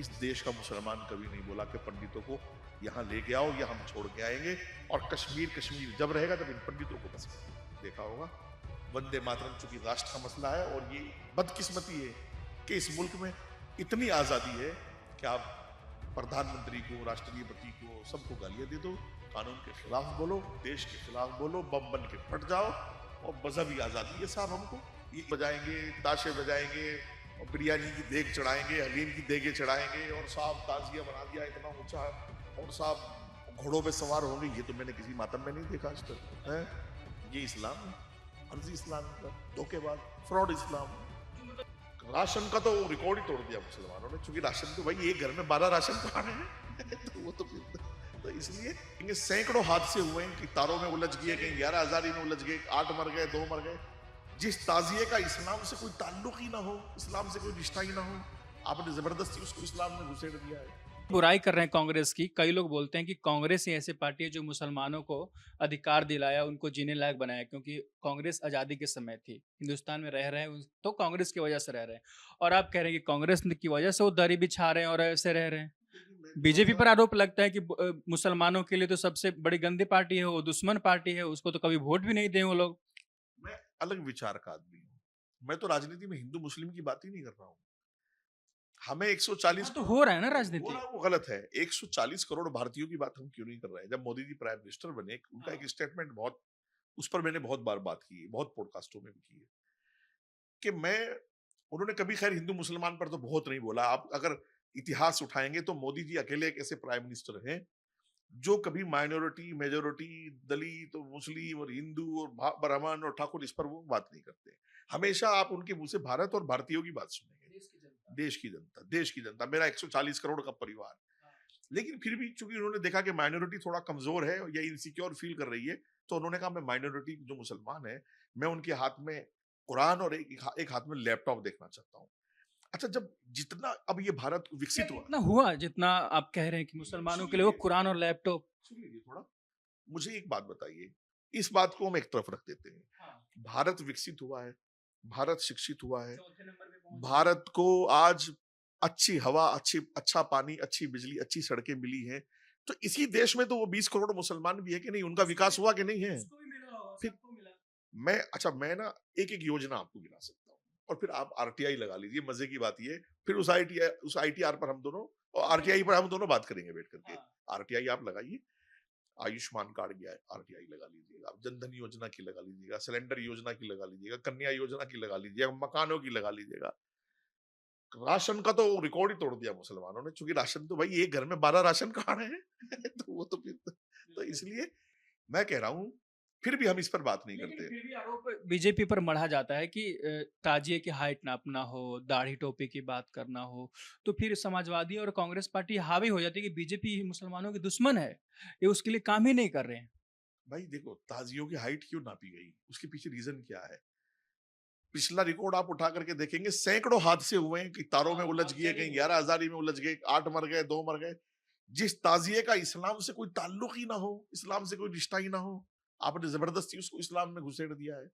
इस देश का मुसलमान कभी नहीं बोला कि पंडितों को यहाँ लेके आओ या हम छोड़ के आएंगे, और कश्मीर कश्मीर जब रहेगा तब इन पंडितों को बस देखा होगा। वंदे मातरम चूंकि राष्ट्र का मसला है, और ये बदकिस्मती है कि इस मुल्क में इतनी आजादी है कि आप प्रधानमंत्री को, राष्ट्रपति को, सबको गालियां दे दो, कानून के खिलाफ बोलो, देश के खिलाफ बोलो, बम बन के फट जाओ, और मजहबी आजादी है साहब। हमको ये बजाएंगे, ताशे बजाएंगे, और बिरयानी की देग चढ़ाएंगे, हलीम की देगे चढ़ाएंगे, और साहब ताजिया बना दिया इतना ऊंचा, और साहब घोड़ों पे सवार होंगे। ये तो मैंने किसी मातम में नहीं देखा आज तक है। ये इस्लाम है, फर्जी इस्लाम का धोखेबाज फ्रॉड इस्लाम। राशन का तो रिकॉर्ड ही तोड़ दिया मुसलमानों ने, क्योंकि राशन तो भाई एक घर में 12 राशन कार्ड है तो वो तो इसलिए इनके सैकड़ों हादसे हुए हैं कि तारों में उलझ गए, कहीं 11,000 में उलझ गए, 8 मर गए, 2 मर गए। जिस ताजिए का इस्लाम से कोई ताल्लुक ही ना हो, इस्लाम से कोई रिश्ता ही ना हो, आपने जबरदस्ती उसको इस्लाम में घुसेड़ दिया है। बुराई कर रहे हैं कांग्रेस की। कई लोग बोलते हैं कि कांग्रेस ही ऐसी पार्टी है जो मुसलमानों को अधिकार दिलाया, उनको जीने लायक बनाया, क्योंकि कांग्रेस आज़ादी के समय थी, हिंदुस्तान में रह रहे हैं तो कांग्रेस की वजह से रह रहे हैं। और आप कह रहे हैं कि कांग्रेस की वजह से वो दरी बिछा रहे हैं और ऐसे रह रहे हैं। बीजेपी पर आरोप लगता है कि मुसलमानों के लिए तो सबसे बड़ी गंदी पार्टी है, वो दुश्मन पार्टी है, उसको तो कभी वोट भी नहीं दें वो लोग। मैं अलग विचार का आदमी हूँ। मैं तो राजनीति में हिंदू मुस्लिम की बात ही नहीं कर रहा हूँ। हमें 140 हाँ, तो करोड़ हो रहा है ना हो राजनीति। रहा, वो गलत है। 140 करोड़ भारतीयों की बात हम क्यों नहीं कर रहे हैं? जब मोदी जी प्राइम मिनिस्टर बने, उनका एक स्टेटमेंट बहुत, उस पर मैंने बहुत बार बात की है, बहुत पॉडकास्टों में भी की है, कि मैं, उन्होंने कभी खैर हिंदू मुसलमान पर तो बहुत नहीं बोला। आप अगर इतिहास उठाएंगे तो मोदी जी अकेले एक ऐसे प्राइम मिनिस्टर हैं जो कभी माइनॉरिटी, मेजोरिटी, दलित और मुस्लिम और हिंदू और ब्राह्मण और ठाकुर इस पर वो बात नहीं करते। हमेशा आप उनके मुंह से भारत और भारतीयों की बात सुनेंगे। देश की जनता, देश की जनता, मेरा 140 करोड़ का परिवार। लेकिन फिर भी चूंकि उन्होंने देखा कि माइनॉरिटी थोड़ा कमजोर है या इनसिक्योर फील कर रही है, तो उन्होंने कहा मैं माइनॉरिटी जो मुसलमान है, मैं उनके हाथ में कुरान और एक हाथ में लैपटॉप देखना चाहता हूँ। अच्छा, जब जितना अब ये भारत क्या विकसित हुआ, इतना हुआ जितना आप कह रहे हैं कि मुसलमानों सुन के लिए वो लीजिए, कुरान और लैपटॉप। सुन लीजिए थोड़ा, मुझे एक बात बताइए, इस बात को हम एक तरफ रख देते हैं। भारत विकसित हुआ है, भारत शिक्षित हुआ है, चौथे नंबर पे पहुंच गया। भारत को आज अच्छी हवा, अच्छा पानी, अच्छी बिजली, अच्छी सड़कें मिली हैं। तो इसी देश में तो वो 20 करोड़ मुसलमान भी है कि नहीं? उनका विकास हुआ कि नहीं है? उसको भी मिला होगा, फिर सबको मिला। मैं ना एक एक योजना आपको गिना सकता हूँ, और फिर आप आरटीआई लगा लीजिए। मजे की बात ये, फिर उस आईटीआर पर हम दोनों, और आरटीआई पर हम दोनों बात करेंगे बैठ करके। हाँ। आरटीआई आप लगाइए, आयुष्मान कार्ड की आरटीआई लगा लीजिएगा, आप जनधन योजना की लगा लीजिएगा, सिलेंडर योजना की लगा लीजिएगा, कन्या योजना की लगा लीजिएगा, मकानों की लगा लीजिएगा। राशन का तो रिकॉर्ड ही तोड़ दिया मुसलमानों ने, क्योंकि राशन तो भाई एक घर में 12 राशन कार्ड है तो वो तो फिर तो इसलिए मैं कह रहा हूं, फिर भी हम इस पर बात नहीं लेकिन करते। फिर भी आरोप बीजेपी पर मढ़ा जाता है कि ताजिए की हाइट नापना हो, दाढ़ी टोपी की बात करना हो, तो फिर समाजवादी और कांग्रेस पार्टी हावी हो जाती है कि बीजेपी ही मुसलमानों की दुश्मन है, ये उसके लिए काम ही नहीं कर रहे हैं। भाई देखो, ताजियों की हाइट क्यों नापी गई, उसके पीछे रीजन क्या है? पिछला रिकॉर्ड आप उठा करके देखेंगे, सैकड़ों हादसे हुए हैं कि तारों में हाँ, उलझ गए, आगजनी कहीं हुई। 11,000 में उलझ गए, 8 मर गए, 2 मर गए। जिस ताजिए का इस्लाम से कोई ताल्लुक ही ना हो, इस्लाम से कोई रिश्ता ही ना हो, आपने जबरदस्ती उसको इस्लाम में घुसेड़ दिया है।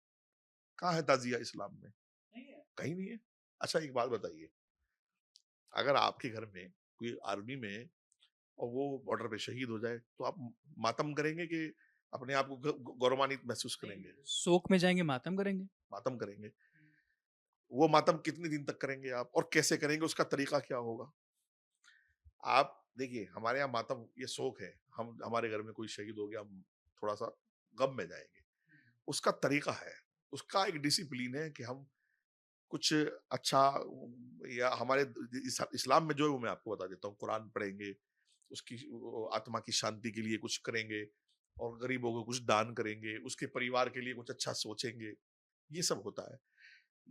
कहाँ है ताजिया इस्लाम में? नहीं है। कहीं नहीं है। अच्छा, एक बात बताइए, अगर आपके घर में कोई आर्मी में है और वो बॉर्डर पे शहीद हो जाए, तो आप मातम करेंगे कि अपने आप को गौरवान्वित महसूस नहीं, करेंगे? शोक में जाएंगे, मातम करेंगे। मातम करेंगे। वो मातम कितने दिन तक करेंगे आप, और कैसे करेंगे, उसका तरीका क्या होगा? आप देखिए, हमारे यहाँ मातम ये शौक है, हम हमारे घर में कोई शहीद हो गया, हम थोड़ा सा गम में जाएंगे। उसका तरीका है, उसका एक डिसिप्लिन है कि हम कुछ अच्छा, या हमारे इस्लाम में जो है वो मैं आपको बता देता हूँ। कुरान पढ़ेंगे, उसकी आत्मा की शांति के लिए कुछ करेंगे, और गरीबों को कुछ दान करेंगे, उसके परिवार के लिए कुछ अच्छा सोचेंगे। ये सब होता है।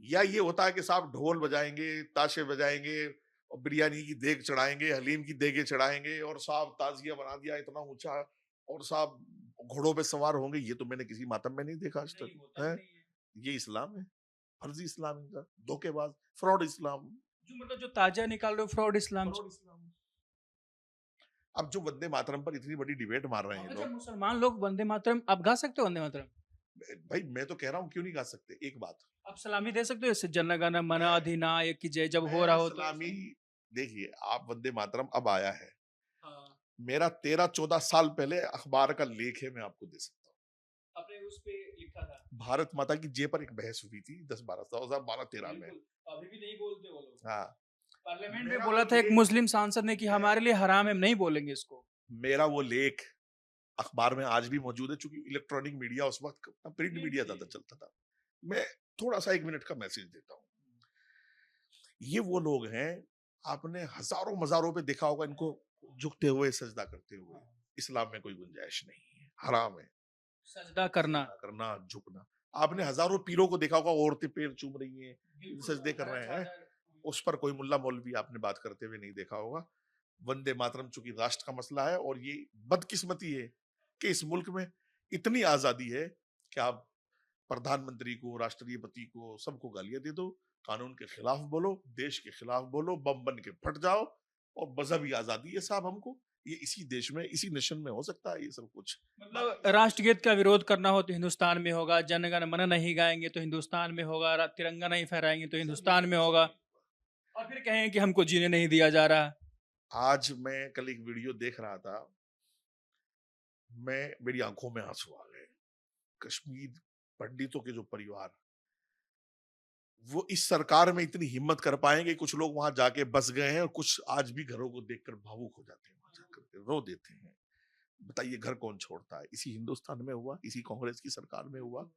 या ये होता है कि साहब ढोल बजाएंगे, ताशे बजाएंगे, और बिरयानी की देग चढ़ाएंगे, हलीम की देगे चढ़ाएंगे, और साहब ताजिया बना दिया इतना ऊंचा, और साहब घोड़ों पे सवार होंगे। ये तो मैंने किसी मातम में नहीं देखा आज तक नहीं होता ही है। नहीं है। ये इस्लाम है, फर्जी इस्लाम इनका, धोखेबाज फ्रॉड इस्लाम। जो मतलब जो ताजा निकाल रहे हो फ्रॉड इस्लाम। फ्रॉड इस्लाम। अब जो वंदे मातरम पर इतनी बड़ी डिबेट मार रहे हैं अच्छा, लोग, मुसलमान लोग वंदे मातरम आप गा सकते हो? वंदे मातरम भाई मैं तो कह रहा हूँ क्यों नहीं गा सकते? एक बात, आप सलामी दे सकते हो? जैसे जन गण मन मैं अधिनायक की जय जब हो मैं रहा हो तो सलामी ऐसा? देखिए, आप वंदे मातरम अब आया है, हाँ, मेरा 13-14 साल पहले अखबार का लेख है, मैं आपको दे सकता हूँ। आपने उस पे लिखा था। भारत माता की जय पर एक बहस हुई थी 10-12 2012-13 में। बिल्कुल, अभी भी नहीं बोलते वो लोग। हाँ, पार्लियामेंट में मेरा वो बोला था एक लेख मुस्लिम सांसद ने कि मैं हमारे लिए हराम है, हम नहीं बोलेंगे इसको। मेरा वो लेख अखबार में आज भी मौजूद है, चूंकि इलेक्ट्रॉनिक मीडिया उस वक्त प्रिंट प्रिंट मीडिया थी। ज्यादा चलता था। मैं थोड़ा सा 1 मिनट का मैसेज देता हूँ। ये वो लोग हैं, आपने हजारों मजारों पे देखा होगा इनको झुकते हुए सजदा करते हुए। इस्लाम में कोई गुंजाइश नहीं है, हराम है सजदा करना। सजदा करना, झुकना। आपने हजारों पीरों को देखा होगा, औरतें पैर चूम रही हैं, बिल्कुल, सजदे कर गला रहे हैं, चादर। उस पर कोई मुल्ला मौलवी आपने बात करते हुए नहीं देखा होगा। वंदे मातरम चूंकि राष्ट्र का मसला है, और ये बदकिस्मती है कि इस मुल्क में इतनी आजादी है कि आप प्रधानमंत्री को, राष्ट्रपति को, सबको गालियां दे दो, कानून के खिलाफ बोलो, देश के खिलाफ बोलो, बम बन के फट जाओ, और मजहबी आजादी है साहब हमको। ये इसी देश में, इसी नेशन में हो सकता है ये सब कुछ। मतलब राष्ट्रगीत का विरोध करना हो तो हिंदुस्तान में होगा, जनगण मन नहीं गाएंगे तो हिंदुस्तान में होगा, तिरंगा नहीं फहराएंगे तो हिंदुस्तान में होगा, और फिर कहें कि हमको जीने नहीं दिया जा रहा। आज मैं कल एक वीडियो देख रहा था, मेरी आंखों में आंसू आ गए। कश्मीर पंडितों के जो परिवार, वो इस सरकार में इतनी हिम्मत कर पाएंगे? कुछ लोग वहां जाके बस गए हैं, और कुछ आज भी घरों को देखकर भावुक हो जाते हैं, वहां जाकर के रो देते हैं। बताइए, घर कौन छोड़ता है? इसी हिंदुस्तान में हुआ, इसी कांग्रेस की सरकार में हुआ।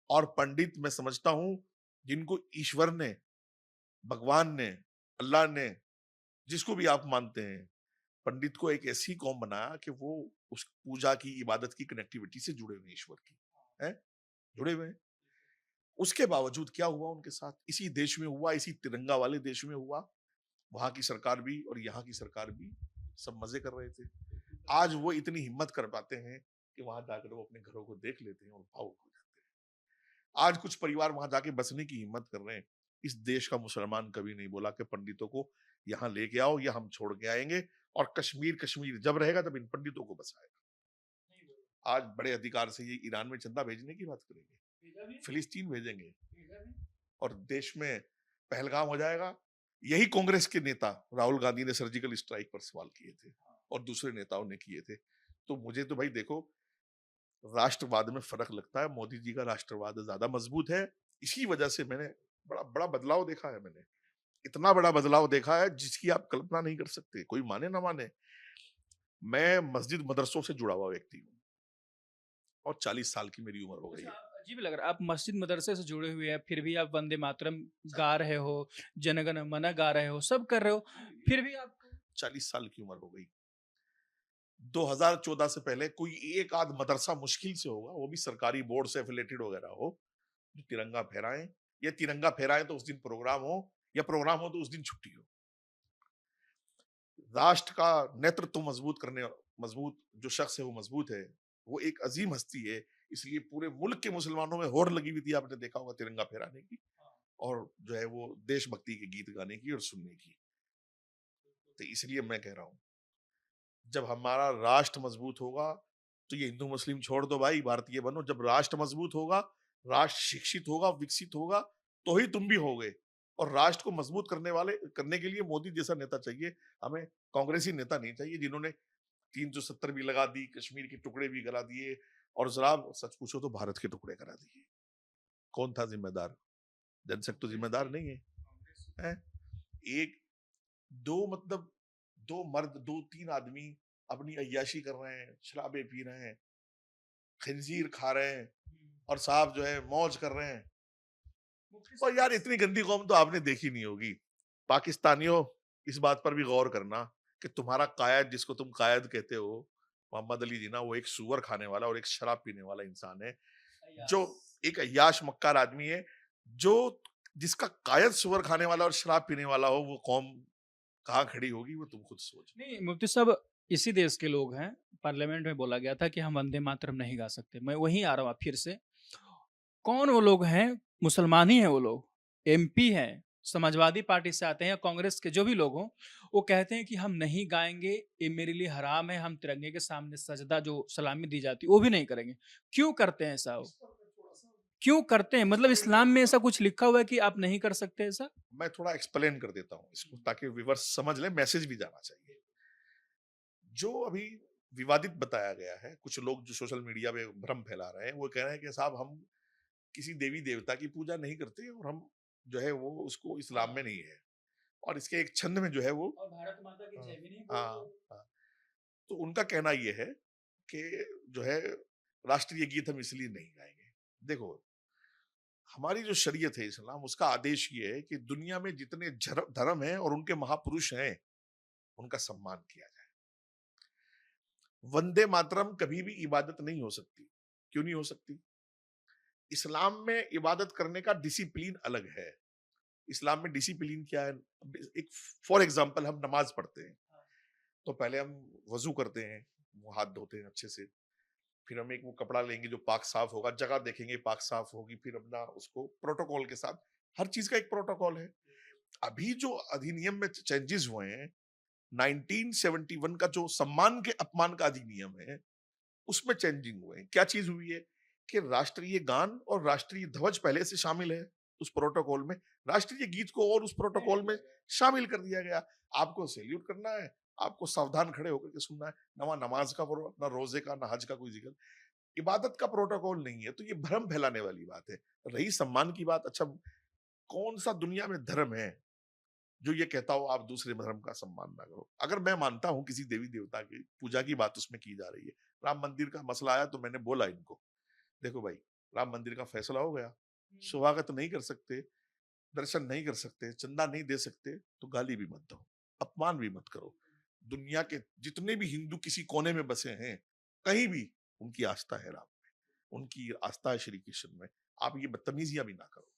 और पंडित मैं समझता हूं, जिनको ईश्वर ने, भगवान ने, अल्लाह ने, जिसको भी आप मानते हैं, पंडित को एक ऐसी कौम बनाया कि वो उस पूजा की, इबादत की कनेक्टिविटी से जुड़े हुए हैं, ईश्वर की है, जुड़े हुए हैं। उसके बावजूद क्या हुआ उनके साथ? इसी देश में हुआ, इसी तिरंगा वाले देश में हुआ। वहां की सरकार भी और यहाँ की सरकार भी सब मजे कर रहे थे। आज वो इतनी हिम्मत कर पाते हैं कि वहां जाकर वो अपने घरों को देख लेते हैं और भावुक हो जाते हैं। आज कुछ परिवार वहां जाके बसने की हिम्मत कर रहे हैं। इस देश का मुसलमान कभी नहीं बोला कि पंडितों को यहाँ लेके आओ या हम छोड़ के आएंगे, और कश्मीर कश्मीर जब रहेगा तब इन पंडितों को बसाएगा। आज बड़े अधिकार से ये ईरान में चंदा भेजने की बात करेंगे, फिलिस्तीन भेजेंगे, और देश में पहलगाम हो जाएगा। यही कांग्रेस के नेता राहुल गांधी ने सर्जिकल स्ट्राइक पर सवाल किए थे, और दूसरे नेताओं ने किए थे। तो मुझे तो भाई देखो, राष्ट्रवाद में फर्क लगता है। मोदी जी का राष्ट्रवाद ज्यादा मजबूत है। इसी वजह से मैंने बड़ा बड़ा बदलाव देखा है। मैंने इतना बड़ा बदलाव देखा है जिसकी आप कल्पना नहीं कर सकते, कोई माने ना माने। मैं मस्जिद मदरसों से जुड़ा हुआ व्यक्ति हूँ, और 40 साल की मेरी उम्र हो गई अच्छा, है। अजीब लग रहा है, आप मस्जिद मदरसे से जुड़े हुए हैं, फिर भी आप वंदे मातरम गा रहे हो, जनगण मन गा रहे हो, सब कर रहे हो, फिर भी आपको 40 साल की उम्र हो गई। 2014 से पहले कोई एक आध मदरसा मुश्किल से होगा, वो भी सरकारी बोर्ड से एफिलेटेड वगैरह हो, जो तिरंगा फहराएं। या तिरंगा फहराएं तो उस दिन प्रोग्राम हो, या प्रोग्राम हो तो उस दिन छुट्टी हो। राष्ट्र का नेतृत्व मजबूत करने, मजबूत जो शख्स है वो मजबूत है, वो एक अजीम हस्ती है। इसलिए पूरे मुल्क के मुसलमानों में होड़ लगी हुई थी, आपने देखा होगा, तिरंगा फहराने की, और जो है वो देशभक्ति के गीत गाने की और सुनने की। तो इसलिए मैं कह रहा हूं, जब हमारा राष्ट्र मजबूत होगा, तो ये हिंदू मुस्लिम छोड़ दो भाई, भारतीय बनो। जब राष्ट्र मजबूत होगा, राष्ट्र शिक्षित होगा, विकसित होगा, तो ही तुम भी होगे। और राष्ट्र को मजबूत करने के लिए मोदी जैसा नेता चाहिए हमें। कांग्रेसी नेता नहीं चाहिए जिन्होंने 370 भी लगा दी, कश्मीर के टुकड़े भी करा दिए, और जनाब सच पूछो तो भारत के टुकड़े करा दिए। कौन था जिम्मेदार? जनसंघ तो जिम्मेदार नहीं है, है? एक दो मतलब दो मर्द, दो तीन आदमी अपनी अय्याशी कर रहे हैं, शराबे पी रहे हैं, खंजीर खा रहे हैं, और साहब जो है मौज कर रहे हैं। और यार, इतनी गंदी कौम तो आपने देखी नहीं होगी। पाकिस्तानियों, इस बात पर भी गौर करना कि तुम्हारा कायद, जिसको तुम कायद कहते हो, मोहम्मद अली जिन्ना, वो एक सूअर खाने वाला और एक शराब पीने वाला इंसान है, जो एक अय्याश मक्कार आदमी है। जो जिसका कायद सूअर खाने वाला और शराब पीने वाला हो, वो कौम कहाँ खड़ी होगी, वो तुम खुद सोच। नहीं, मुफ्ती साहब इसी देश के लोग हैं। पार्लियामेंट में बोला गया था कि हम वंदे मातरम नहीं गा सकते। मैं वहीं आ रहा हूँ फिर से। कौन वो लोग हैं? मुसलमान ही हैं वो लोग, एमपी हैं, समाजवादी पार्टी से आते हैं या कांग्रेस के जो भी लोग हों, वो कहते हैं कि हम नहीं गाएंगे, ये मेरे लिए हराम है, हम तिरंगे के सामने सजदा जो सलामी दी जाती है वो भी नहीं करेंगे। क्यों करते हैं ऐसा वो? क्यों करते हैं? मतलब इस्लाम में ऐसा कुछ लिखा हुआ है कि आप नहीं कर सकते ऐसा? मैं थोड़ा एक्सप्लेन कर देता हूँ इसको ताकि व्यूअर्स समझ लें, मैसेज भी जाना चाहिए। जो अभी विवादित बताया गया है, कुछ लोग जो सोशल मीडिया में भ्रम फैला रहे हैं, वो कह रहे हैं कि साहब हम किसी देवी देवता की पूजा नहीं करते और हम जो है वो उसको इस्लाम में नहीं है, और इसके एक छंद में जो है वो और भारत माता की हाँ, जय भी नहीं हाँ, बोलते। हाँ। तो उनका कहना ये है कि जो है राष्ट्रीय गीत हम इसलिए नहीं गाएंगे। देखो, हमारी जो शरीयत है इस्लाम, उसका आदेश ये है कि दुनिया में जितने धर्म हैं और उनके महापुरुष हैं, उनका सम्मान किया जाए। वंदे मातरम कभी भी इबादत नहीं हो सकती। क्यों नहीं हो सकती? इस्लाम में इबादत करने का डिसिप्लिन अलग है। इस्लाम में डिसिप्लिन क्या है? एक फॉर एग्जांपल हम नमाज पढ़ते हैं, तो पहले हम वजू करते हैं, वो हाथ धोते हैं अच्छे से, फिर हम एक वो कपड़ा लेंगे जो पाक साफ होगा, जगह देखेंगे पाक साफ होगी, फिर अपना उसको प्रोटोकॉल के साथ, हर चीज का एक प्रोटोकॉल है। अभी जो अधिनियम में चेंजेस हुए हैं, 1971 का जो सम्मान के अपमान का अधिनियम है, उसमें चेंजिंग हुए हैं। क्या चीज हुई है कि राष्ट्रीय गान और राष्ट्रीय ध्वज पहले से शामिल है उस प्रोटोकॉल में, राष्ट्रीय गीत को और उस प्रोटोकॉल में शामिल कर दिया गया। आपको सैल्यूट करना है, आपको सावधान खड़े होकर के सुनना है, ना नमाज का, ना रोजे का, ना हज का कोई जिक्र, इबादत का प्रोटोकॉल नहीं है। तो ये भ्रम फैलाने वाली बात है। रही सम्मान की बात, अच्छा कौन सा दुनिया में धर्म है जो ये कहता हो आप दूसरे धर्म का सम्मान ना करो? अगर मैं मानता हूं किसी देवी देवता की पूजा की बात उसमें की जा रही है, राम मंदिर का मसला आया तो मैंने बोला इनको, देखो भाई, राम मंदिर का फैसला हो गया, स्वागत नहीं कर सकते, दर्शन नहीं कर सकते, चंदा नहीं दे सकते, तो गाली भी मत दो, अपमान भी मत करो। दुनिया के जितने भी हिंदू किसी कोने में बसे हैं, कहीं भी उनकी आस्था है राम में, उनकी आस्था है श्री कृष्ण में। आप ये बदतमीजियां भी ना करो।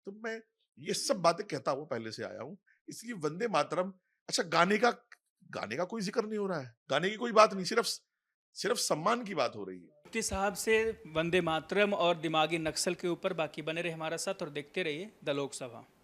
तो मैं ये सब बातें कहता हुआ पहले से आया हूं, इसलिए वंदे मातरम, अच्छा गाने का कोई जिक्र नहीं हो रहा है, गाने की कोई बात नहीं, सिर्फ सिर्फ सम्मान की बात हो रही है। मुफ्ती साहब से वंदे मातरम और दिमागी नक्सल के ऊपर बाकी बने रहे हमारा साथ और देखते रहिए द लोकसभा।